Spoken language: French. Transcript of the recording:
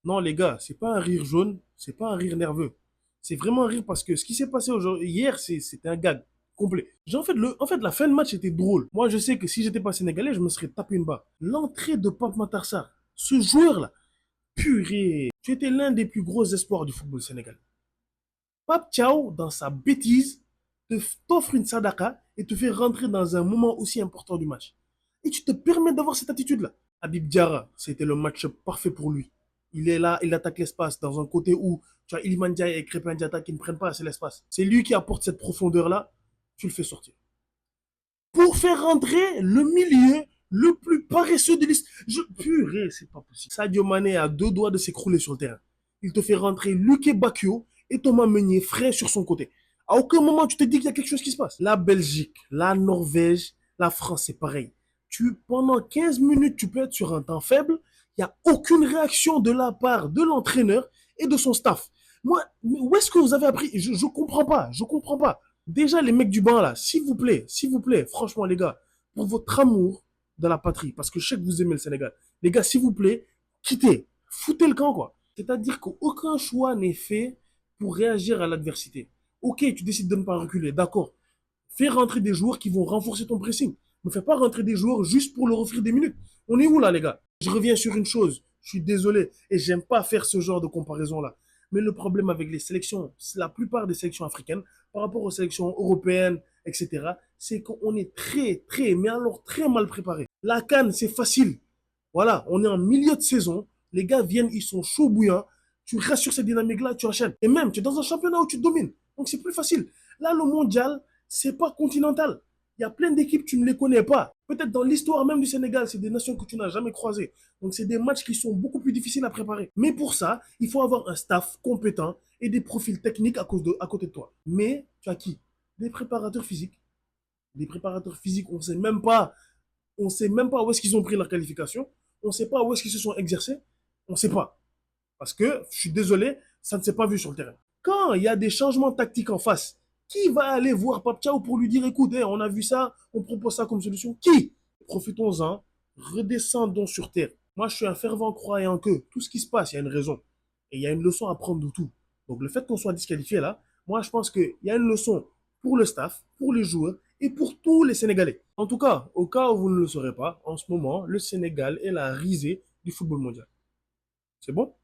Non, les gars, c'est pas un rire jaune, c'est pas un rire nerveux. C'est vraiment un rire parce que ce qui s'est passé aujourd'hui, hier, c'était un gag complet. En fait, la fin de match était drôle. Moi, je sais que si j'étais pas sénégalais, je me serais tapé une barre. L'entrée de Pape Matar Sarr, ce joueur-là, purée, tu étais l'un des plus gros espoirs du football sénégalais. Pape Thiaw, dans sa bêtise, t'offre une sadaka et te fait rentrer dans un moment aussi important du match. Et tu te permets d'avoir cette attitude-là. Habib Diarra, c'était le match parfait pour lui. Il est là, il attaque l'espace dans un côté où tu as Iliman Ndiaye et Crépin Diatta qui ne prennent pas assez l'espace. C'est lui qui apporte cette profondeur-là, tu le fais sortir. Pour faire rentrer le milieu le plus paresseux de l'histoire. Purée, c'est pas possible. Sadio Mané a deux doigts de s'écrouler sur le terrain. Il te fait rentrer Luke Bakio et Thomas Meunier frais sur son côté. À aucun moment tu te dis qu'il y a quelque chose qui se passe. La Belgique, la Norvège, la France, c'est pareil. Pendant 15 minutes, tu peux être sur un temps faible. Il n'y a aucune réaction de la part de l'entraîneur et de son staff. Moi, où est-ce que vous avez appris? Je comprends pas. Je comprends pas. Déjà, les mecs du banc là, s'il vous plaît, franchement, les gars, pour votre amour de la patrie, parce que je sais que vous aimez le Sénégal, les gars, s'il vous plaît, quittez, foutez le camp, quoi. C'est-à-dire qu'aucun choix n'est fait pour réagir à l'adversité. Ok, tu décides de ne pas reculer, d'accord. Fais rentrer des joueurs qui vont renforcer ton pressing. Ne fais pas rentrer des joueurs juste pour leur offrir des minutes. On est où là, les gars? Je reviens sur une chose. Je suis désolé et j'aime pas faire ce genre de comparaison-là. Mais le problème avec les sélections, la plupart des sélections africaines, par rapport aux sélections européennes, etc., c'est qu'on est mais alors très mal préparé. La CAN, c'est facile. Voilà, on est en milieu de saison. Les gars viennent, ils sont chauds bouillants. Tu restes sur cette dynamique-là, tu enchaînes. Et même, tu es dans un championnat où tu domines. Donc, c'est plus facile. Là, le mondial, c'est pas continental. Il y a plein d'équipes, tu ne les connais pas. Peut-être dans l'histoire même du Sénégal, c'est des nations que tu n'as jamais croisées. Donc, c'est des matchs qui sont beaucoup plus difficiles à préparer. Mais pour ça, il faut avoir un staff compétent et des profils techniques à côté de toi. Mais, tu as qui? Des préparateurs physiques. Des préparateurs physiques, on sait même pas où est-ce qu'ils ont pris leur qualification. On ne sait pas où est-ce qu'ils se sont exercés. On ne sait pas. Parce que, je suis désolé, ça ne s'est pas vu sur le terrain. Quand il y a des changements tactiques en face, qui va aller voir Pape Thiaw pour lui dire, écoute, hey, on a vu ça, on propose ça comme solution? Qui? Profitons-en, redescendons sur terre. Moi, je suis un fervent croyant que tout ce qui se passe, il y a une raison. Et il y a une leçon à prendre de tout. Donc, le fait qu'on soit disqualifié là, moi, je pense qu'il y a une leçon pour le staff, pour les joueurs et pour tous les Sénégalais. En tout cas, au cas où vous ne le saurez pas, en ce moment, le Sénégal est la risée du football mondial. C'est bon?